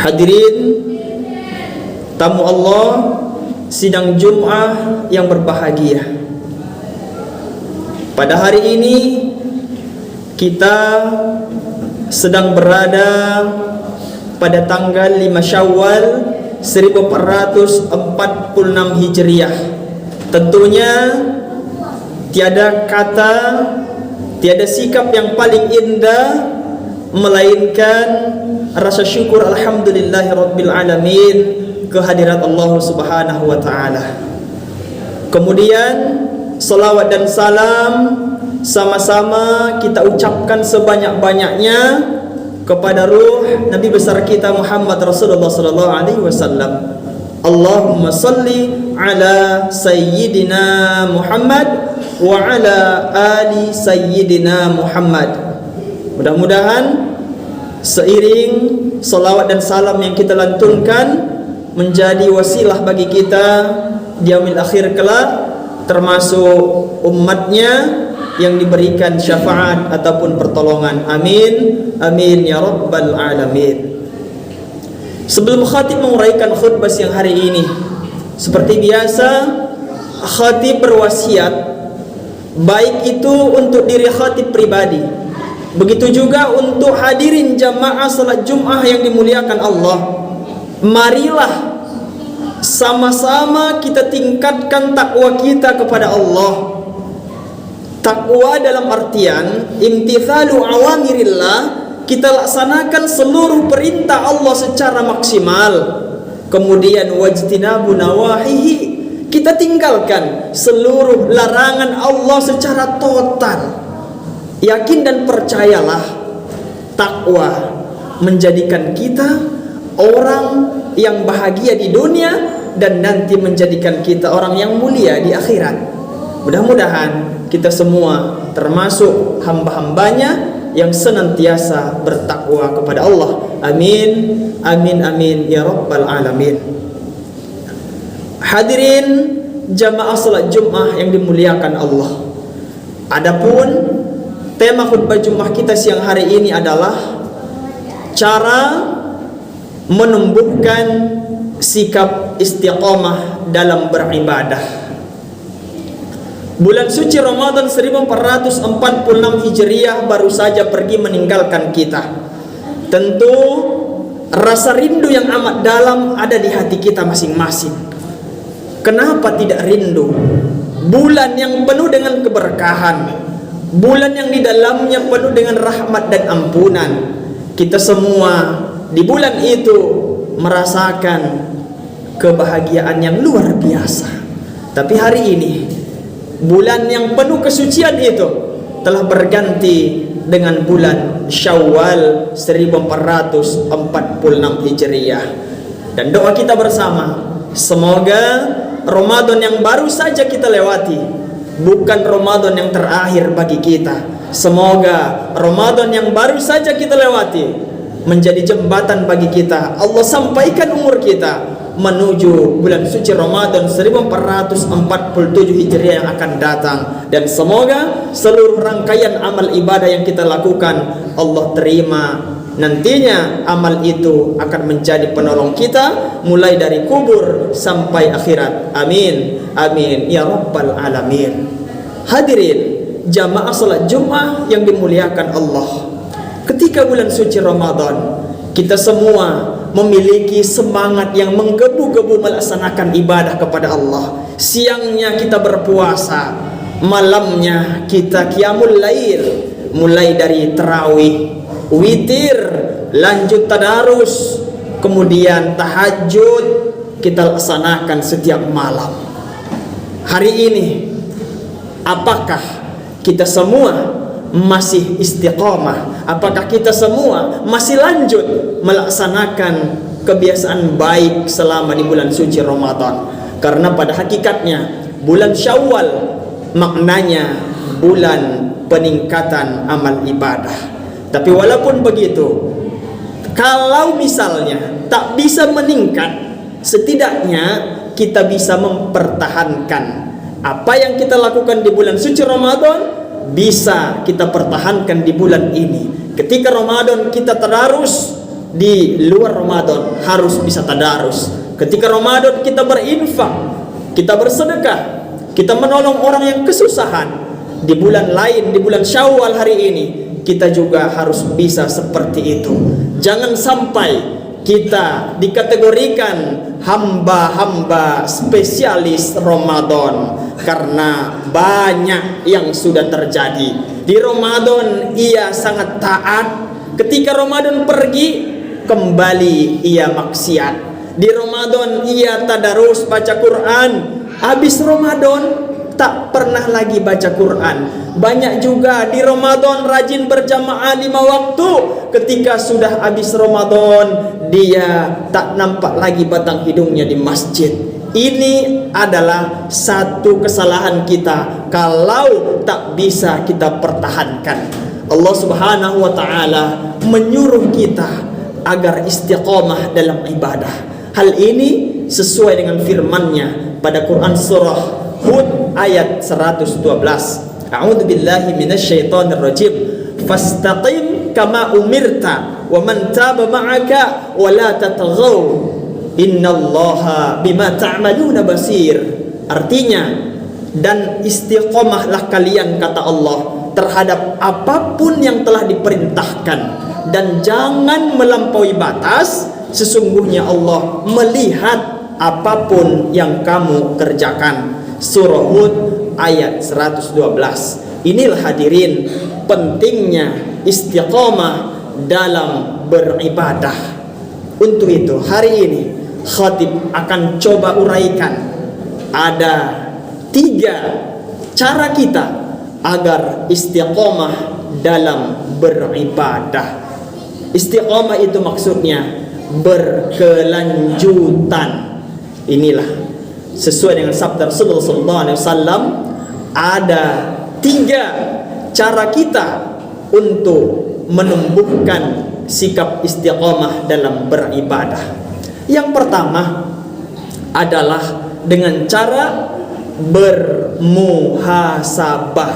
Hadirin tamu Allah, sidang Jum'ah yang berbahagia. Pada hari ini kita sedang berada pada tanggal 5 Syawal 1446 Hijriah. Tentunya tiada kata, tiada sikap yang paling indah melainkan rasa syukur alhamdulillahirabbil alamin kehadirat Allah Subhanahu wa taala. Kemudian salawat dan salam sama-sama kita ucapkan sebanyak-banyaknya kepada ruh Nabi besar kita Muhammad Rasulullah sallallahu alaihi wasallam. Allahumma salli ala sayyidina Muhammad wa ala ali sayyidina Muhammad. Mudah-mudahan seiring salawat dan salam yang kita lantunkan menjadi wasilah bagi kita di yaumil akhir kelak, termasuk umatnya yang diberikan syafaat ataupun pertolongan. Amin, amin ya rabbal alamin. Sebelum khatib menguraikan khutbah siang hari ini, seperti biasa khatib berwasiat, baik itu untuk diri khatib pribadi, begitu juga untuk hadirin jamaah salat Jum'ah yang dimuliakan Allah. Marilah sama-sama kita tingkatkan takwa kita kepada Allah. Takwa dalam artian imtithalu awamirillah, kita laksanakan seluruh perintah Allah secara maksimal. Kemudian wajtinabu nawahihi, kita tinggalkan seluruh larangan Allah secara total. Yakin dan percayalah, takwa menjadikan kita orang yang bahagia di dunia dan nanti menjadikan kita orang yang mulia di akhirat. Mudah-mudahan kita semua termasuk hamba-hambanya yang senantiasa bertakwa kepada Allah. Amin, amin, amin ya rabbal alamin. Hadirin jamaah salat Jum'ah yang dimuliakan Allah, adapun tema khutbah Jumat kita siang hari ini adalah cara menumbuhkan sikap istiqamah dalam beribadah. Bulan suci Ramadan 1446 Hijriah baru saja pergi meninggalkan kita. Tentu rasa rindu yang amat dalam ada di hati kita masing-masing. Kenapa tidak rindu bulan yang penuh dengan keberkahan, bulan yang di dalamnya penuh dengan rahmat dan ampunan? Kita semua di bulan itu merasakan kebahagiaan yang luar biasa. Tapi hari ini bulan yang penuh kesucian itu telah berganti dengan bulan Syawal 1446 Hijriah. Dan doa kita bersama, semoga Ramadan yang baru saja kita lewati bukan Ramadan yang terakhir bagi kita. Semoga Ramadan yang baru saja kita lewati menjadi jembatan bagi kita. Allah sampaikan umur kita menuju bulan suci Ramadan 1447 Hijriah yang akan datang. Dan semoga seluruh rangkaian amal ibadah yang kita lakukan Allah terima. Nantinya amal itu akan menjadi penolong kita mulai dari kubur sampai akhirat. Amin, amin ya rabbal alamin. Hadirin jamaah salat Jum'ah yang dimuliakan Allah, ketika bulan suci Ramadan kita semua memiliki semangat yang menggebu-gebu melaksanakan ibadah kepada Allah. Siangnya kita berpuasa, malamnya kita qiyamul lail, mulai dari tarawih, witir, lanjut tadarus, kemudian tahajud kita laksanakan setiap malam. Hari ini apakah kita semua masih istiqamah? Apakah kita semua masih lanjut melaksanakan kebiasaan baik selama di bulan suci Ramadan? Karena pada hakikatnya bulan Syawal maknanya bulan peningkatan amal ibadah. Tapi walaupun begitu, kalau misalnya tak bisa meningkat, setidaknya kita bisa mempertahankan apa yang kita lakukan di bulan suci Ramadan, bisa kita pertahankan di bulan ini. Ketika Ramadan kita tadarus, di luar Ramadan harus bisa tadarus. Ketika Ramadan kita berinfak, kita bersedekah, kita menolong orang yang kesusahan. Di bulan lain, di bulan Syawal hari ini, kita juga harus bisa seperti itu. Jangan sampai kita dikategorikan hamba-hamba spesialis Ramadan, karena banyak yang sudah terjadi. Di Ramadan ia sangat taat, ketika Ramadan pergi kembali ia maksiat. Di Ramadan ia tadarus baca Quran, habis Ramadan tak pernah lagi baca Quran. Banyak juga di Ramadan rajin berjamaah 5 waktu, ketika sudah habis Ramadan dia tak nampak lagi batang hidungnya di masjid. Ini adalah satu kesalahan kita kalau tak bisa kita pertahankan. Allah Subhanahu wa taala menyuruh kita agar istiqamah dalam ibadah. Hal ini sesuai dengan firman-Nya pada Quran surah Hud ayat 112. A'udzu billahi minasyaitonir rajim. Fastaqim kama umirta wa man taba ma'aka wa la tatghaw innallaha bima ta'maluna basir. Artinya, dan istiqomahlah kalian, kata Allah, terhadap apapun yang telah diperintahkan, dan jangan melampaui batas. Sesungguhnya Allah melihat apapun yang kamu kerjakan. Surah Hud ayat 112. Inilah hadirin pentingnya istiqamah dalam beribadah. Untuk itu hari ini khatib akan coba uraikan ada 3 cara kita agar istiqamah dalam beribadah. Istiqamah itu maksudnya berkelanjutan. Inilah sesuai dengan sabda Rasulullah SAW, ada 3 cara kita untuk menumbuhkan sikap istiqamah dalam beribadah. Yang pertama adalah dengan cara bermuhasabah.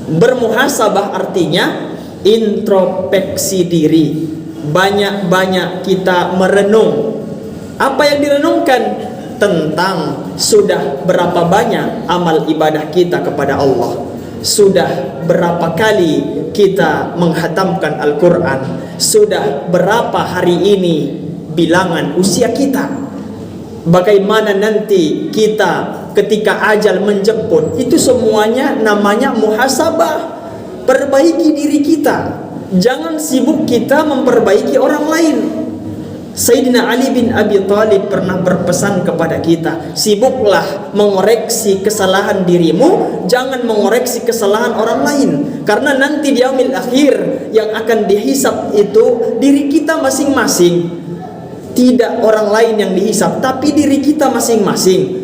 Bermuhasabah artinya introspeksi diri. Banyak-banyak kita merenung. Apa yang direnungkan? Tentang sudah berapa banyak amal ibadah kita kepada Allah, sudah berapa kali kita menghatamkan Al-Quran, sudah berapa hari ini bilangan usia kita, bagaimana nanti kita ketika ajal menjemput. Itu semuanya namanya muhasabah. Perbaiki diri kita, jangan sibuk kita memperbaiki orang lain. Sayyidina Ali bin Abi Thalib pernah berpesan kepada kita, sibuklah mengoreksi kesalahan dirimu, jangan mengoreksi kesalahan orang lain. Karena nanti di yaumil akhir yang akan dihisab itu diri kita masing-masing. Tidak orang lain yang dihisab, tapi diri kita masing-masing.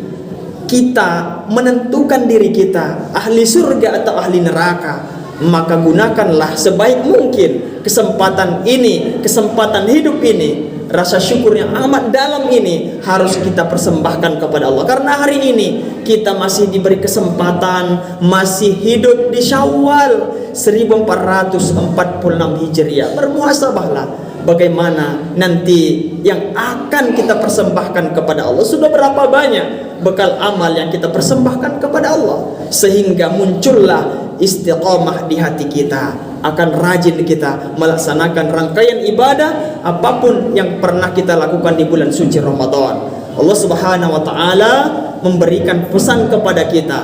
Kita menentukan diri kita, ahli surga atau ahli neraka. Maka gunakanlah sebaik mungkin kesempatan ini, kesempatan hidup ini. Rasa syukur yang amat dalam ini harus kita persembahkan kepada Allah. Karena hari ini kita masih diberi kesempatan, masih hidup di Syawal 1446 Hijriah. Bermuhasabahlah bagaimana nanti yang akan kita persembahkan kepada Allah. Sudah berapa banyak bekal amal yang kita persembahkan kepada Allah, sehingga muncullah istiqamah di hati kita. Akan rajin kita melaksanakan rangkaian ibadah apapun yang pernah kita lakukan di bulan suci Ramadan. Allah Subhanahu wa taala memberikan pesan kepada kita,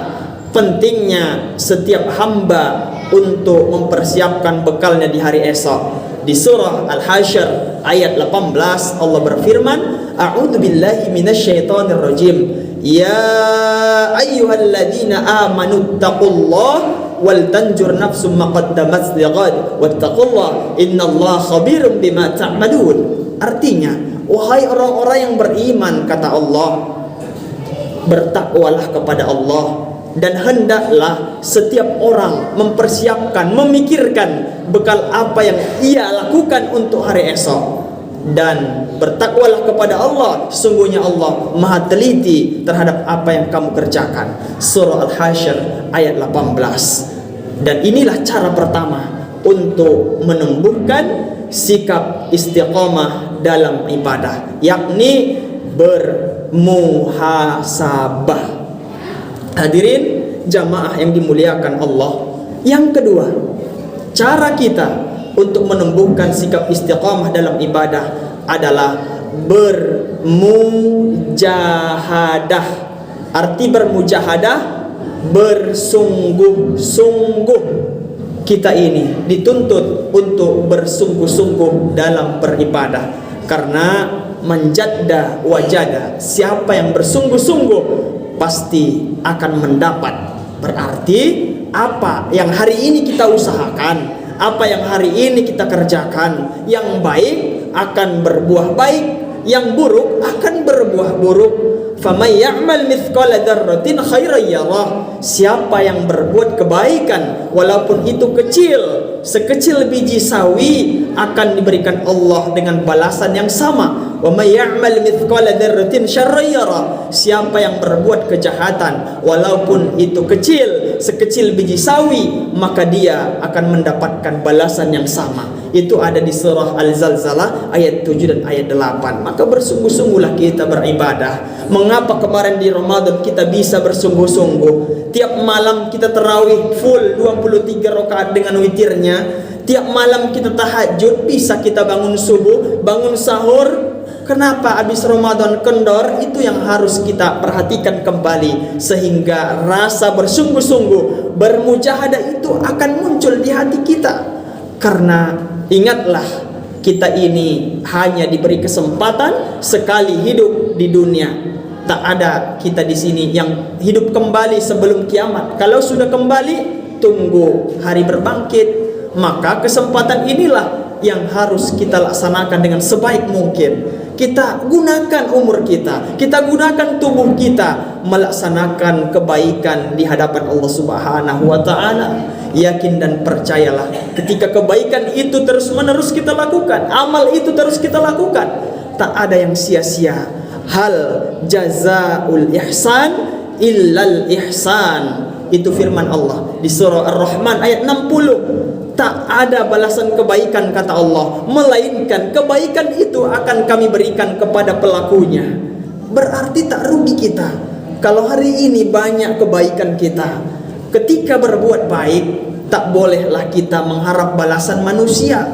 pentingnya setiap hamba untuk mempersiapkan bekalnya di hari esok. Di surah Al-Hasyr ayat 18 Allah berfirman, A'udzu billahi minasyaitonir rajim. Ya ayyuhalladzina amanu taqullaha wal tanjur nafsum ma qaddamat lighad wattaqullah innallaha khabirum bima ta'malun. Artinya, wahai orang-orang yang beriman, kata Allah, bertakwalah kepada Allah Dan hendaklah setiap orang mempersiapkan, memikirkan bekal apa yang ia lakukan untuk hari esok. Dan bertakwalah kepada Allah, sesungguhnya Allah maha teliti terhadap apa yang kamu kerjakan. Surah Al-Hasyr ayat 18. Dan inilah cara pertama untuk menumbuhkan sikap istiqamah dalam ibadah, yakni bermuhasabah. Hadirin jamaah yang dimuliakan Allah. Yang kedua, cara kita untuk menumbuhkan sikap istiqamah dalam ibadah adalah bermujahadah. Arti bermujahadah, bersungguh-sungguh. Kita ini dituntut untuk bersungguh-sungguh dalam beribadah, karena manjadda wajada, siapa yang bersungguh-sungguh pasti akan mendapat. Berarti apa yang hari ini kita usahakan, apa yang hari ini kita kerjakan, yang baik akan berbuah baik, yang buruk akan berbuah buruk. Faman ya'mal mithqala dzarratin khairan yarah. Siapa yang berbuat kebaikan walaupun itu kecil, sekecil biji sawi, akan diberikan Allah dengan balasan yang sama. Wa may ya'mal mithqala dzarratin syarran yarah. Siapa yang berbuat kejahatan walaupun itu kecil, sekecil biji sawi, maka dia akan mendapatkan balasan yang sama. Itu ada di surah Al-Zalzalah ayat 7 dan ayat 8. Maka bersungguh-sungguhlah kita beribadah. Mengapa kemarin di Ramadan kita bisa bersungguh-sungguh? Tiap malam kita tarawih full 23 rakaat dengan witirnya. Tiap malam kita tahajud, bisa kita bangun subuh, bangun sahur. Kenapa habis Ramadan kendor? Itu yang harus kita perhatikan kembali, sehingga rasa bersungguh-sungguh, bermujahadah itu akan muncul di hati kita. Karena ingatlah, kita ini hanya diberi kesempatan sekali hidup di dunia. Tak ada kita di sini yang hidup kembali sebelum kiamat. Kalau sudah kembali, tunggu hari berbangkit. Maka kesempatan inilah yang harus kita laksanakan dengan sebaik mungkin. Kita gunakan umur kita, kita gunakan tubuh kita melaksanakan kebaikan di hadapan Allah Subhanahu wa taala. Yakin dan percayalah, ketika kebaikan itu terus-menerus kita lakukan, amal itu terus kita lakukan, tak ada yang sia-sia. Hal jazaul ihsan illal ihsan. Itu firman Allah di surah Ar-Rahman ayat 60. Tak ada balasan kebaikan, kata Allah, melainkan kebaikan itu akan kami berikan kepada pelakunya. Berarti tak rugi kita kalau hari ini banyak kebaikan kita. Ketika berbuat baik, tak bolehlah kita mengharap balasan manusia.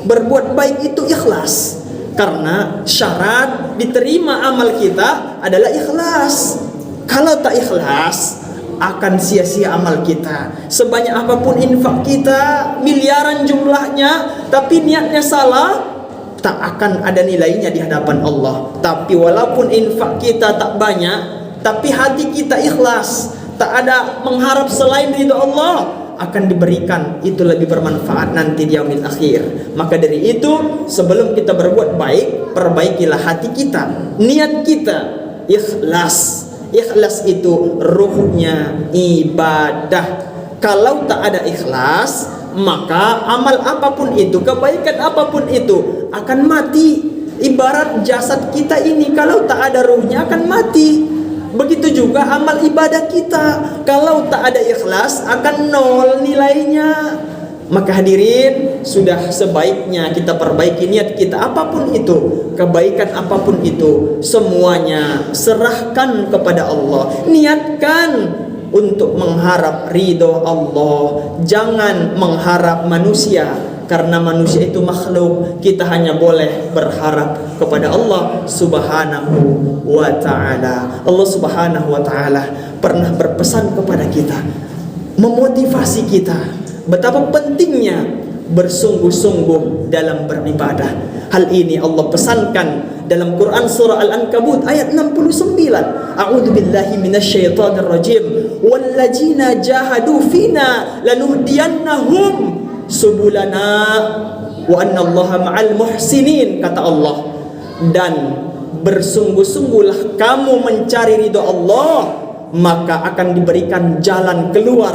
Berbuat baik itu ikhlas, karena syarat diterima amal kita adalah ikhlas. Kalau tak ikhlas, akan sia-sia amal kita. Sebanyak apapun infak kita, miliaran jumlahnya, tapi niatnya salah, tak akan ada nilainya di hadapan Allah. Tapi walaupun infak kita tak banyak, tapi hati kita ikhlas, tak ada mengharap selain ridho Allah, akan diberikan. Itu lebih bermanfaat nanti di yaumil akhir. Maka dari itu, sebelum kita berbuat baik, perbaikilah hati kita, niat kita ikhlas. Ikhlas itu ruhnya ibadah. Kalau tak ada ikhlas, maka amal apapun itu, kebaikan apapun itu akan mati. Ibarat jasad kita ini, kalau tak ada ruhnya akan mati. Begitu juga amal ibadah kita, kalau tak ada ikhlas akan nol nilainya. Maka hadirin, sudah sebaiknya kita perbaiki niat kita, apapun itu, kebaikan apapun itu, semuanya serahkan kepada Allah. Niatkan untuk mengharap ridho Allah, jangan mengharap manusia, karena manusia itu makhluk. Kita hanya boleh berharap kepada Allah Subhanahu wa ta'ala. Allah Subhanahu wa ta'ala pernah berpesan kepada kita, memotivasi kita betapa pentingnya bersungguh-sungguh dalam beribadah. Hal ini Allah pesankan dalam Quran surah Al-Ankabut ayat 69. A'udzu billahi minasyaitonir rajim. Walladzina jahadu fina lanuhdiyannahum subulana wa annallaha ma'al muhsinin, kata Allah. Dan bersungguh-sungguhlah kamu mencari ridho Allah, maka akan diberikan jalan keluar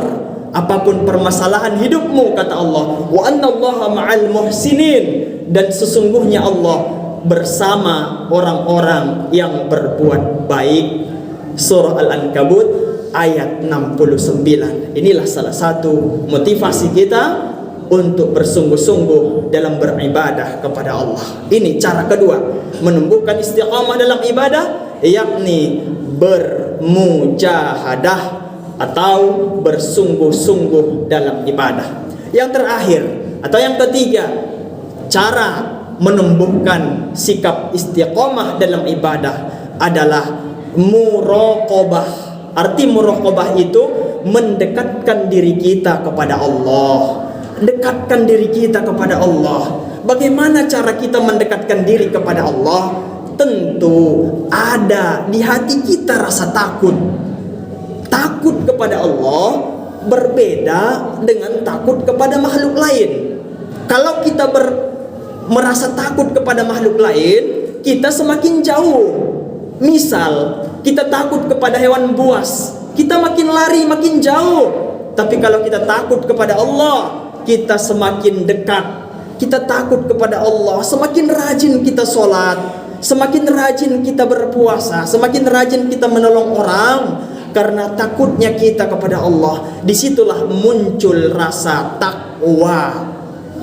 apapun permasalahan hidupmu, kata Allah. Wa annallaha ma'al muhsinin, dan sesungguhnya Allah bersama orang-orang yang berbuat baik. Surah Al-Ankabut ayat 69. Inilah salah satu motivasi kita untuk bersungguh-sungguh dalam beribadah kepada Allah. Ini cara kedua menumbuhkan istiqamah dalam ibadah, yakni bermujahadah atau bersungguh-sungguh dalam ibadah. Yang terakhir atau yang ketiga, cara menumbuhkan sikap istiqamah dalam ibadah adalah muraqabah. Arti muraqabah itu mendekatkan diri kita kepada Allah. Dekatkan diri kita kepada Allah. Bagaimana cara kita mendekatkan diri kepada Allah? Tentu ada di hati kita rasa takut. Takut kepada Allah berbeda dengan takut kepada makhluk lain. Kalau kita merasa takut kepada makhluk lain, kita semakin jauh. Misal, kita takut kepada hewan buas, kita makin lari, makin jauh. Tapi kalau kita takut kepada Allah, kita semakin dekat. Kita takut kepada Allah, semakin rajin kita sholat, semakin rajin kita berpuasa, semakin rajin kita menolong orang. Karena takutnya kita kepada Allah, disitulah muncul rasa takwa.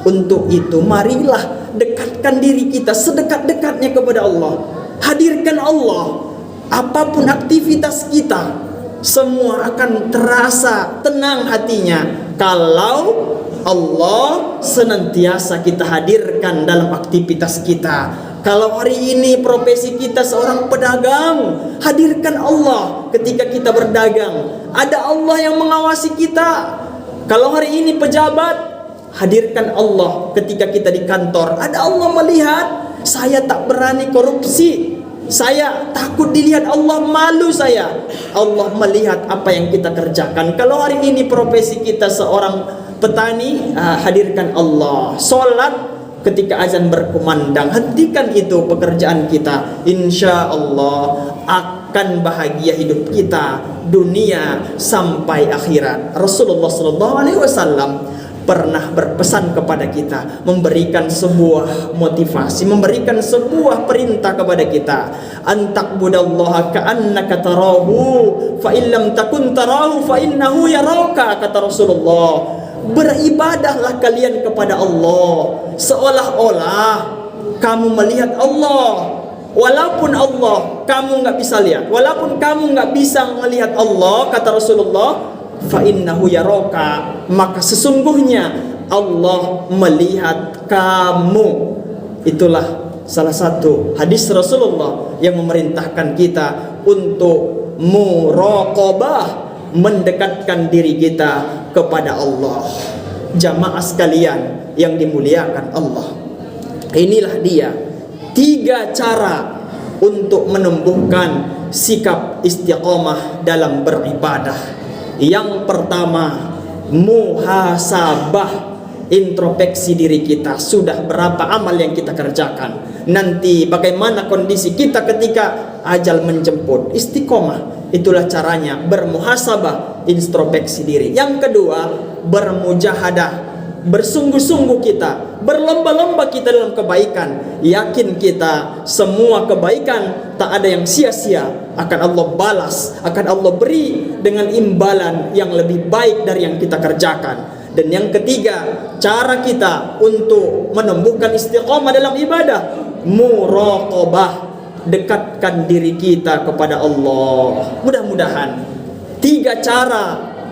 Untuk itu marilah dekatkan diri kita sedekat-dekatnya kepada Allah. Hadirkan Allah. Apapun aktivitas kita, semua akan terasa tenang hatinya kalau Allah senantiasa kita hadirkan dalam aktivitas kita. Kalau hari ini profesi kita seorang pedagang, hadirkan Allah ketika kita berdagang. Ada Allah yang mengawasi kita. Kalau hari ini pejabat, hadirkan Allah ketika kita di kantor. Ada Allah melihat, saya tak berani korupsi, saya takut dilihat Allah, malu saya. Allah melihat apa yang kita kerjakan. Kalau hari ini profesi kita seorang petani, hadirkan Allah. Solat ketika azan berkumandang, hentikan itu pekerjaan kita. Insya Allah akan bahagia hidup kita dunia sampai akhirat. Rasulullah SAW pernah berpesan kepada kita, memberikan sebuah motivasi, memberikan sebuah perintah kepada kita. Antakbudallaha ka'annaka tarahu, fa illam takun tarahu fa innahu yaraka, kata Rasulullah. Beribadahlah kalian kepada Allah seolah-olah kamu melihat Allah. Walaupun Allah kamu nggak bisa lihat, walaupun kamu nggak bisa melihat Allah, kata Rasulullah, fa innahu yaraka, maka sesungguhnya Allah melihat kamu. Itulah salah satu hadis Rasulullah yang memerintahkan kita untuk muraqabah, mendekatkan diri kita kepada Allah. Jamaah sekalian yang dimuliakan Allah, inilah dia 3 cara untuk menumbuhkan sikap istiqomah dalam beribadah. Yang pertama, muhasabah, introspeksi diri kita. Sudah berapa amal yang kita kerjakan? Nanti bagaimana kondisi kita ketika ajal menjemput? Istiqomah. Itulah caranya, bermuhasabah, introspeksi diri. Yang kedua, bermujahadah. Bersungguh-sungguh kita, berlomba-lomba kita dalam kebaikan. Yakin kita semua kebaikan tak ada yang sia-sia, akan Allah balas, akan Allah beri dengan imbalan yang lebih baik dari yang kita kerjakan. Dan yang ketiga, cara kita untuk menumbuhkan istiqomah dalam ibadah, muraqabah, dekatkan diri kita kepada Allah. Mudah-mudahan 3 cara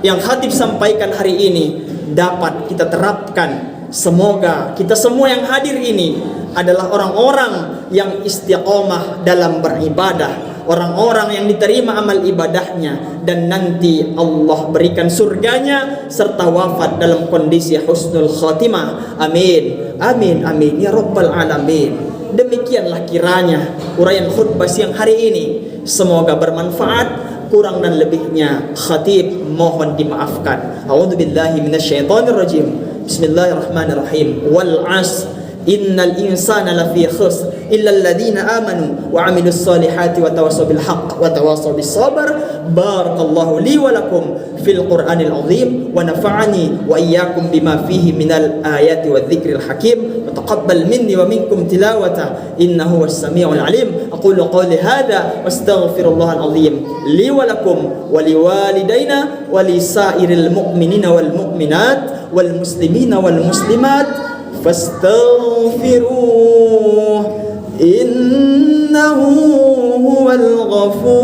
yang Khatib sampaikan hari ini dapat kita terapkan. Semoga kita semua yang hadir ini adalah orang-orang yang istiqomah dalam beribadah, orang-orang yang diterima amal ibadahnya, dan nanti Allah berikan surganya serta wafat dalam kondisi husnul khatimah. Amin, amin, amin ya rabbal alamin. Demikianlah kiranya uraian khutbah siang hari ini. Semoga bermanfaat. Kurang dan lebihnya Khatib mohon dimaafkan. A'udzubillahi minasyaitonirrajim. Bismillahirrahmanirrahim. Wal 'asr innal insana lafi khusr illal ladzina amanu wa 'amilus solihati wa tawassaw bil haqq wa tawassaw bis sabr. Barakallahu li wa lakum fil Qur'anil azim wa nafa'ani wa iyyakum bima fihi minal ayati wadh-dhikril hakim. Wa taqabbal minni wa minkum tilawata innahu was-sami'ul 'alim. Aqulu qawli hadha wastaghfirullahal azim li wa lakum wa liwalidayna wa lisairil mu'minina wal mu'minat wal muslimina wal muslimat fastaghfiruh innahu huwal ghafur